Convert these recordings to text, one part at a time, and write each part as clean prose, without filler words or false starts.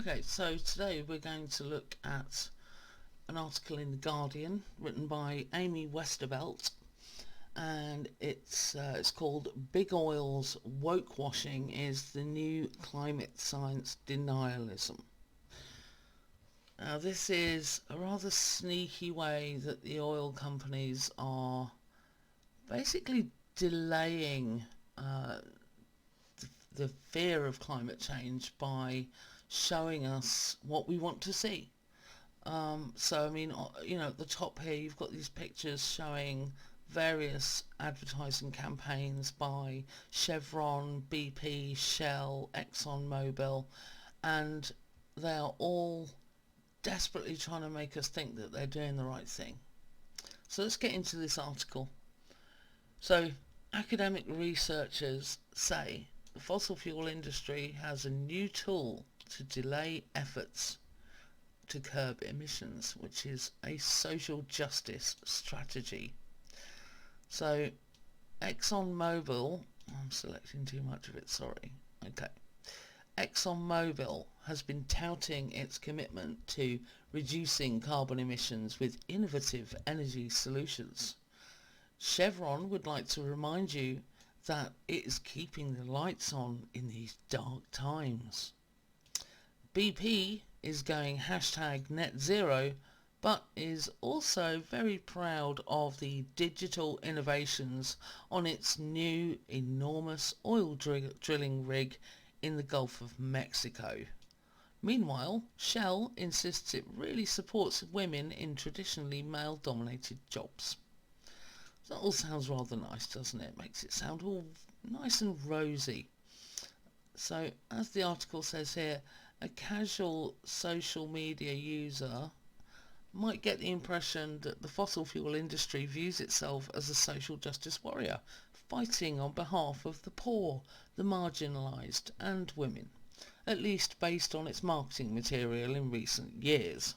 Okay, so today we're going to look at an article in The Guardian written by Amy Westervelt, and it's called "Big Oil's Woke Washing is the New Climate Science Denialism." Now, this is a rather sneaky way that the oil companies are basically delaying the fear of climate change by showing us what we want to see. So, I mean, at the top here, you've got these pictures showing various advertising campaigns by Chevron, BP, Shell, ExxonMobil, and they are all desperately trying to make us think that they're doing the right thing. So let's get into this article. So, academic researchers say the fossil fuel industry has a new tool to delay efforts to curb emissions, which is a social justice strategy. So ExxonMobil, I'm selecting too much of it, sorry. Okay. ExxonMobil has been touting its commitment to reducing carbon emissions with innovative energy solutions. Chevron would like to remind you that it is keeping the lights on in these dark times. BP is going #net zero, but is also very proud of the digital innovations on its new enormous oil drilling rig in the Gulf of Mexico. Meanwhile, Shell insists it really supports women in traditionally male-dominated jobs. That all sounds rather nice, doesn't it? Makes it sound all nice and rosy. So, as the article says here, a casual social media user might get the impression that the fossil fuel industry views itself as a social justice warrior, fighting on behalf of the poor, the marginalised and women, at least based on its marketing material in recent years.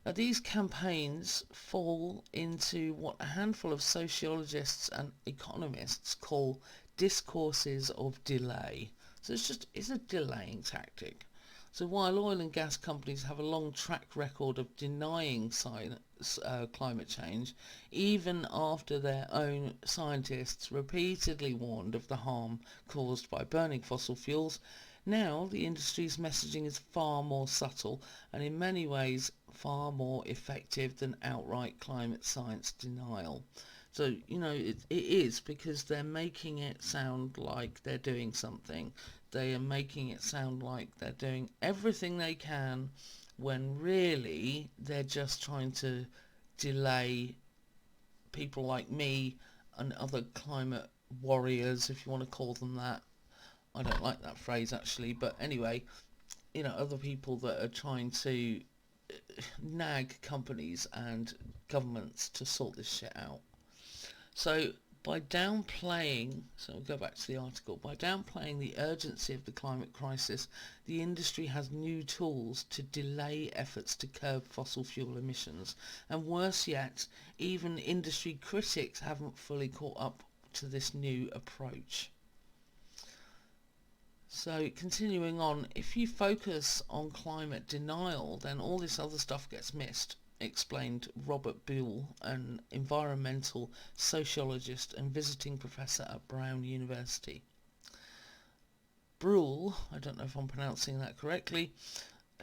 Now, these campaigns fall into what a handful of sociologists and economists call discourses of delay. So it's a delaying tactic. So while oil and gas companies have a long track record of denying climate change, even after their own scientists repeatedly warned of the harm caused by burning fossil fuels, now the industry's messaging is far more subtle and in many ways far more effective than outright climate science denial. So, it is because they're making it sound like they're doing something. They are making it sound like they're doing everything they can when really they're just trying to delay people like me and other climate warriors, if you want to call them that. I don't like that phrase actually, but anyway, other people that are trying to nag companies and governments to sort this shit out. So we'll go back to the article, by downplaying the urgency of the climate crisis, the industry has new tools to delay efforts to curb fossil fuel emissions. And worse yet, even industry critics haven't fully caught up to this new approach. So continuing on, if you focus on climate denial, then all this other stuff gets missed, explained Robert Buell, an environmental sociologist and visiting professor at Brown University. Buell, I don't know if I'm pronouncing that correctly,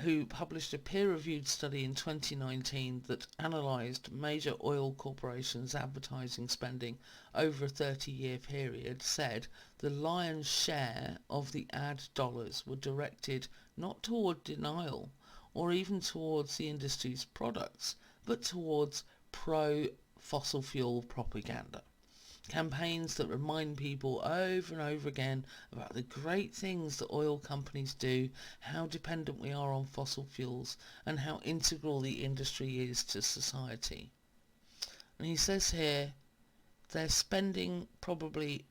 who published a peer-reviewed study in 2019 that analysed major oil corporations' advertising spending over a 30-year period, said the lion's share of the ad dollars were directed not toward denial or even towards the industry's products, but towards pro-fossil fuel propaganda. Campaigns that remind people over and over again about the great things that oil companies do, how dependent we are on fossil fuels, and how integral the industry is to society. And he says here, they're spending probably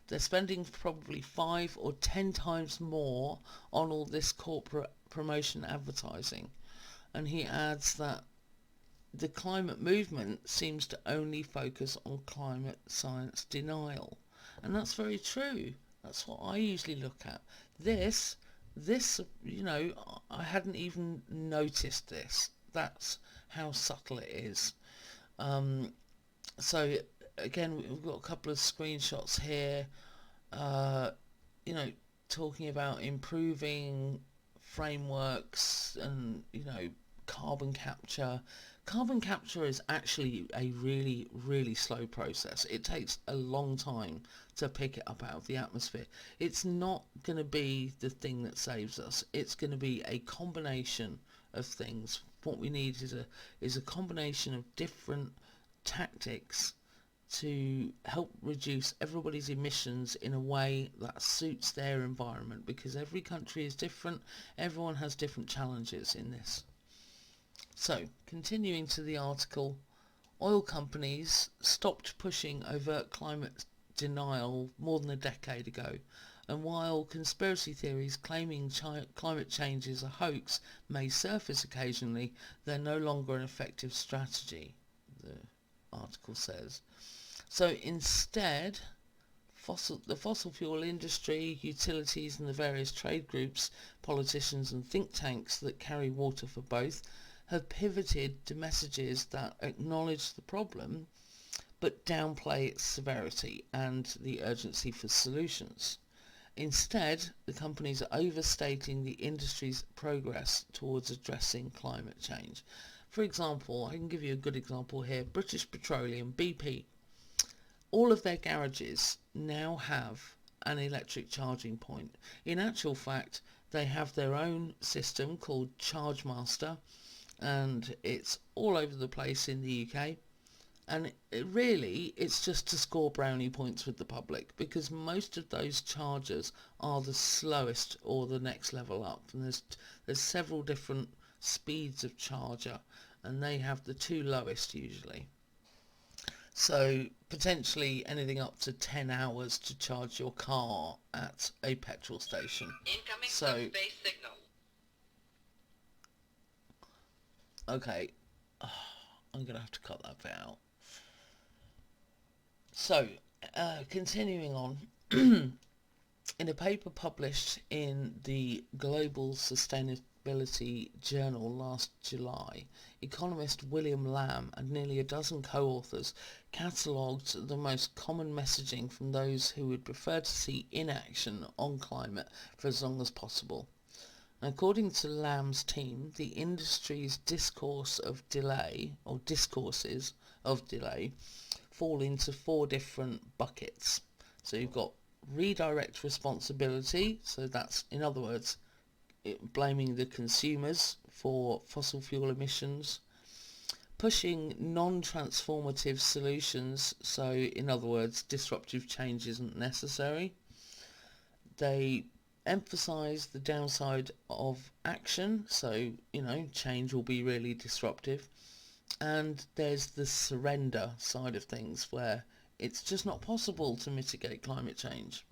5 or 10 times more on all this corporate promotion advertising. And he adds that the climate movement seems to only focus on climate science denial. And that's very true. That's what I usually look at. This this, I hadn't even noticed this. That's how subtle it is. Um, so again, we've got a couple of screenshots here, uh, you know, talking about improving frameworks and, carbon capture. Carbon capture is actually a really, really slow process. It takes a long time to pick it up out of the atmosphere. It's not going to be the thing that saves us. It's going to be a combination of things. What we need is a combination of different tactics to help reduce everybody's emissions in a way that suits their environment, because every country is different, everyone has different challenges in this. So, continuing to the article, oil companies stopped pushing overt climate denial more than a decade ago, and while conspiracy theories claiming climate change is a hoax may surface occasionally, they're no longer an effective strategy, the article says. So instead, the fossil fuel industry, utilities and the various trade groups, politicians and think tanks that carry water for both have pivoted to messages that acknowledge the problem but downplay its severity and the urgency for solutions. Instead, the companies are overstating the industry's progress towards addressing climate change. For example, I can give you a good example here. British Petroleum, BP, all of their garages now have an electric charging point. In actual fact, they have their own system called Chargemaster, and it's all over the place in the UK. And it's just to score brownie points with the public, because most of those chargers are the slowest or the next level up, and there's several different speeds of charger, and they have the two lowest usually. So potentially anything up to 10 hours to charge your car at a petrol station. Incoming So, subspace signal. okay, I'm going to have to cut that bit out. So, continuing on, in a paper published in the Global Sustainability Journal last July, economist William Lamb and nearly a dozen co-authors catalogued the most common messaging from those who would prefer to see inaction on climate for as long as possible. According to Lamb's team, the industry's discourses of delay fall into four different buckets. So you've got redirect responsibility, so that's, in other words, blaming the consumers for fossil fuel emissions. Pushing non-transformative solutions, so in other words, disruptive change isn't necessary. They emphasize the downside of action, so change will be really disruptive. And there's the surrender side of things, where it's just not possible to mitigate climate change.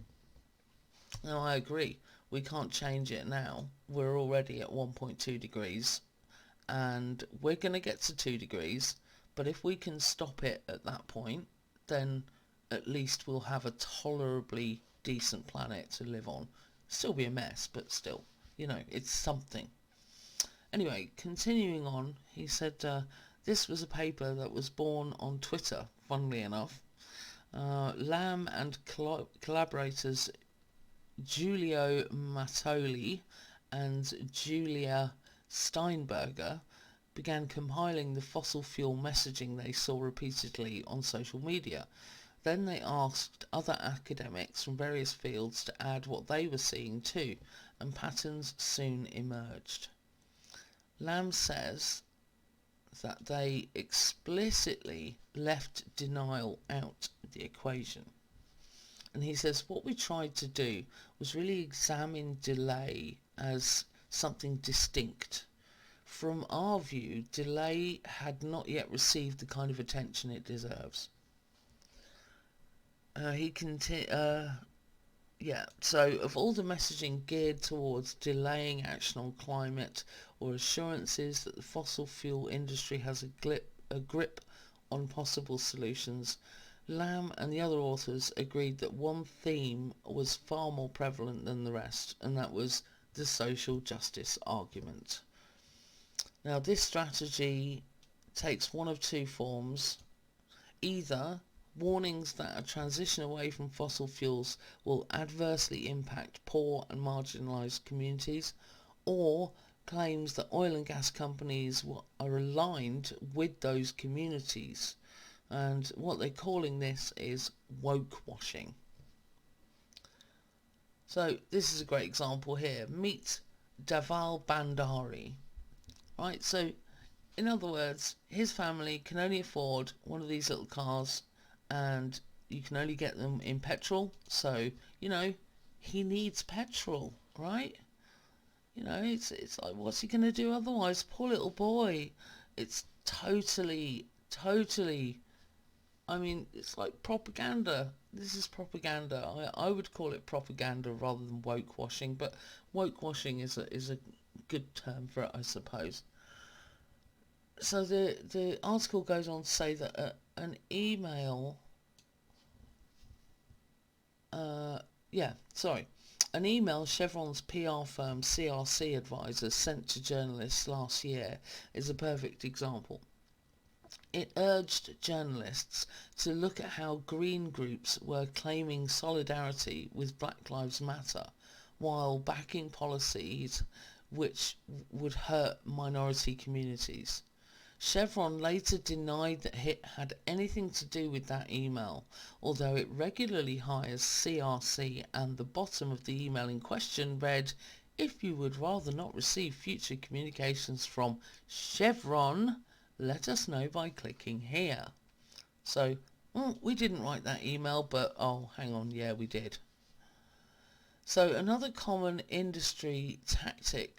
Now, I agree, we can't change it now. We're already at 1.2 degrees, and we're going to get to 2 degrees, but if we can stop it at that point, then at least we'll have a tolerably decent planet to live on. Still be a mess, but still, it's something. Anyway, continuing on, he said this was a paper that was born on Twitter, funnily enough. Lamb and collaborators Giulio Mattoli and Julia Steinberger began compiling the fossil fuel messaging they saw repeatedly on social media. Then they asked other academics from various fields to add what they were seeing too, and patterns soon emerged. Lamb says that they explicitly left denial out of the equation. And he says what we tried to do was really examine delay as something distinct. From our view, delay had not yet received the kind of attention it deserves. So of all the messaging geared towards delaying action on climate or assurances that the fossil fuel industry has a grip on possible solutions, Lamb and the other authors agreed that one theme was far more prevalent than the rest, and that was the social justice argument. Now, this strategy takes one of two forms. Either warnings that a transition away from fossil fuels will adversely impact poor and marginalised communities, or claims that oil and gas companies are aligned with those communities. And what they're calling this is woke washing. So this is a great example here. Meet Daval Bandari. Right, so in other words, his family can only afford one of these little cars, and you can only get them in petrol. So, he needs petrol, right? It's like, what's he going to do otherwise? Poor little boy. It's totally, it's like propaganda. This is propaganda. I would call it propaganda rather than woke washing, but woke washing is a good term for it, I suppose. So the article goes on to say that an email Chevron's PR firm CRC advisor sent to journalists last year is a perfect example. It urged journalists to look at how green groups were claiming solidarity with Black Lives Matter while backing policies which would hurt minority communities. Chevron later denied that it had anything to do with that email, although it regularly hires CRC, and the bottom of the email in question read, "If you would rather not receive future communications from Chevron, let us know by clicking here." So, we didn't write that email, but hang on, yeah, we did. So another common industry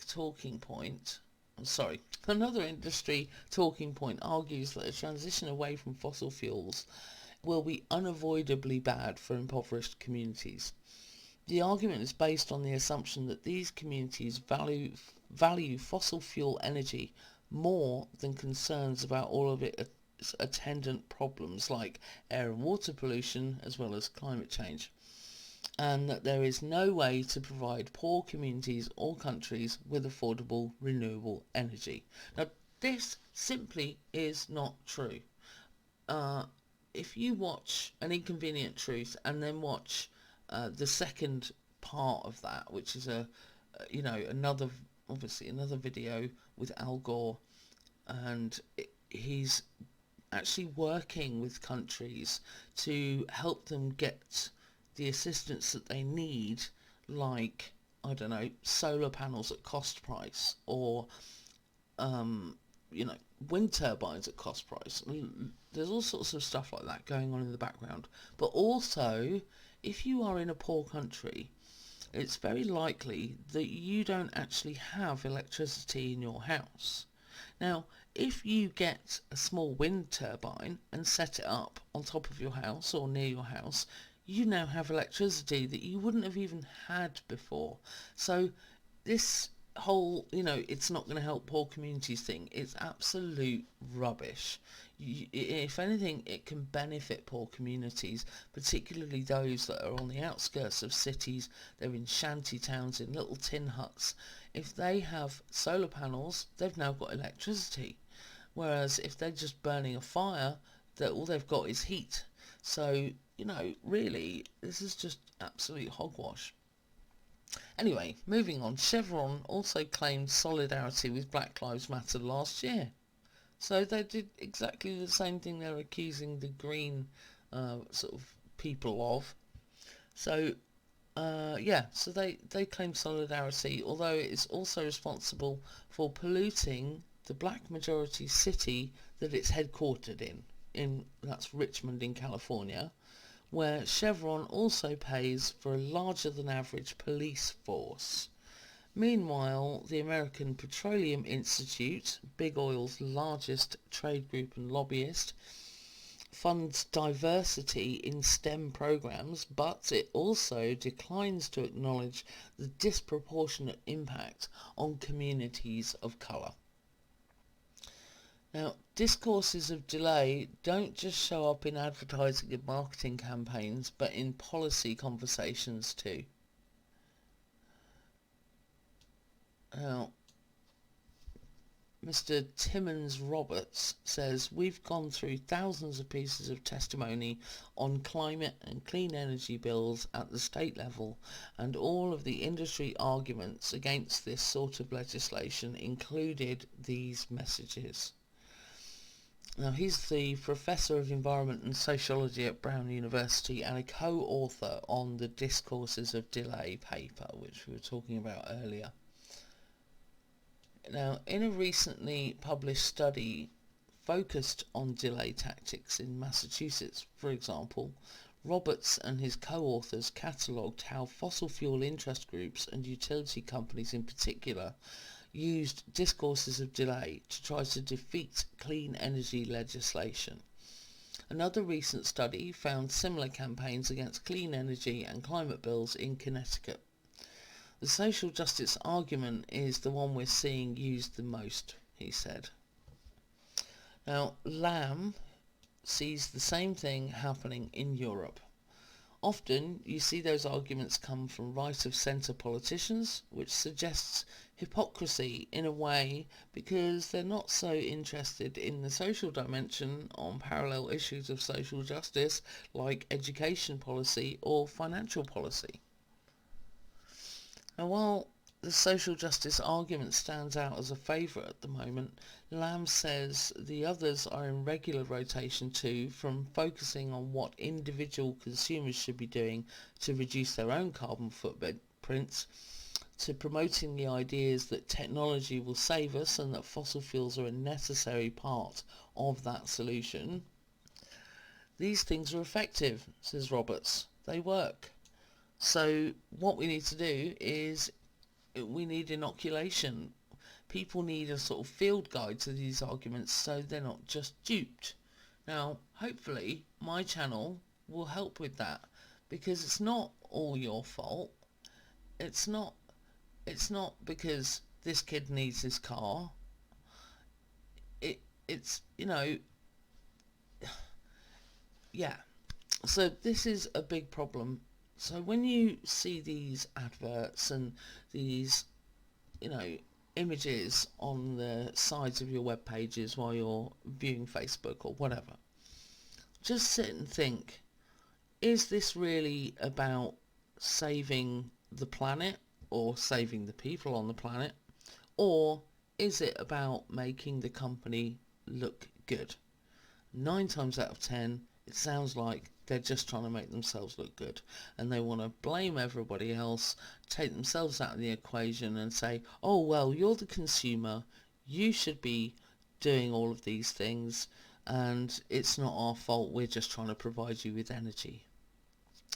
talking point argues that a transition away from fossil fuels will be unavoidably bad for impoverished communities. The argument is based on the assumption that these communities value fossil fuel energy more than concerns about all of its attendant problems like air and water pollution as well as climate change, and that there is no way to provide poor communities or countries with affordable renewable energy. Now, this simply is not true. If you watch An Inconvenient Truth and then watch the second part of that, which is another video with Al Gore, and he's actually working with countries to help them get the assistance that they need, like, I don't know, solar panels at cost price, or wind turbines at cost price. There's all sorts of stuff like that going on in the background. But also, if you are in a poor country, it's very likely that you don't actually have electricity in your house. Now, if you get a small wind turbine and set it up on top of your house or near your house, you now have electricity that you wouldn't have even had before. So this whole, it's not going to help poor communities thing, it's absolute rubbish. If anything, it can benefit poor communities, particularly those that are on the outskirts of cities. They're in shanty towns, in little tin huts. If they have solar panels, they've now got electricity. Whereas if they're just burning a fire, all they've got is heat. So, really, this is just absolute hogwash. Anyway, moving on. Chevron also claimed solidarity with Black Lives Matter last year. So they did exactly the same thing they're accusing the green sort of people of. So, so they claim solidarity, although it is also responsible for polluting the black majority city that it's headquartered in that's Richmond in California, where Chevron also pays for a larger than average police force. Meanwhile, the American Petroleum Institute, Big Oil's largest trade group and lobbyist, funds diversity in STEM programs, but it also declines to acknowledge the disproportionate impact on communities of colour. Now, discourses of delay don't just show up in advertising and marketing campaigns, but in policy conversations too. Now, Mr. Timmons Roberts says, we've gone through thousands of pieces of testimony on climate and clean energy bills at the state level, and all of the industry arguments against this sort of legislation included these messages. Now, he's the Professor of Environment and Sociology at Brown University and a co-author on the Discourses of Delay paper, which we were talking about earlier. Now, in a recently published study focused on delay tactics in Massachusetts, for example, Roberts and his co-authors catalogued how fossil fuel interest groups and utility companies in particular used discourses of delay to try to defeat clean energy legislation. Another recent study found similar campaigns against clean energy and climate bills in Connecticut. The social justice argument is the one we're seeing used the most, he said. Now, Lamb sees the same thing happening in Europe. Often you see those arguments come from right-of-centre politicians, which suggests hypocrisy in a way because they're not so interested in the social dimension on parallel issues of social justice like education policy or financial policy. Now, while the social justice argument stands out as a favourite at the moment, Lamb says the others are in regular rotation too, from focusing on what individual consumers should be doing to reduce their own carbon footprints, to promoting the ideas that technology will save us and that fossil fuels are a necessary part of that solution. These things are effective, says Roberts. They work. So what we need to do is we need inoculation. People need a sort of field guide to these arguments so they're not just duped. Now, hopefully my channel will help with that, because it's not all your fault. It's not because this kid needs his car. It's yeah. So this is a big problem. So when you see these adverts and these, images on the sides of your web pages while you're viewing Facebook or whatever, just sit and think, is this really about saving the planet or saving the people on the planet? Or is it about making the company look good? 9 times out of 10, it sounds like they're just trying to make themselves look good, and they want to blame everybody else, take themselves out of the equation and say, oh well, you're the consumer, you should be doing all of these things, and it's not our fault, we're just trying to provide you with energy.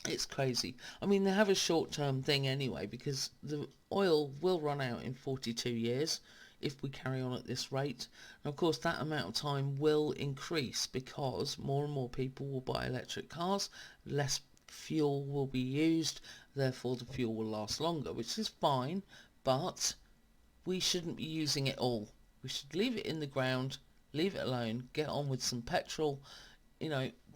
It's crazy. I mean, they have a short-term thing anyway, because the oil will run out in 42 years if we carry on at this rate. And of course that amount of time will increase because more and more people will buy electric cars, less fuel will be used, therefore the fuel will last longer, which is fine, but we shouldn't be using it all. We should leave it in the ground, leave it alone, get on with some petrol,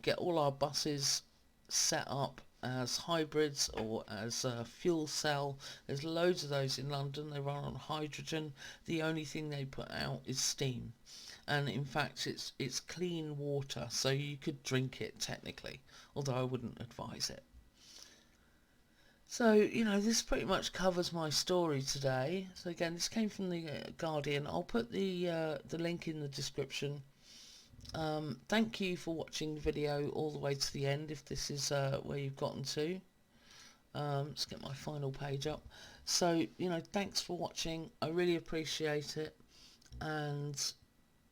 get all our buses set up as hybrids or as a fuel cell. There's loads of those in London. They run on hydrogen. The only thing they put out is steam, and in fact it's clean water, so you could drink it technically, although I wouldn't advise it. So this pretty much covers my story today. So again, this came from the Guardian. I'll put the link in the description. Thank you for watching the video all the way to the end, if this is where you've gotten to. Let's get my final page up. So, thanks for watching. I really appreciate it. And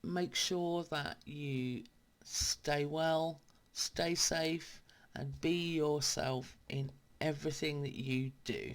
make sure that you stay well, stay safe, and be yourself in everything that you do.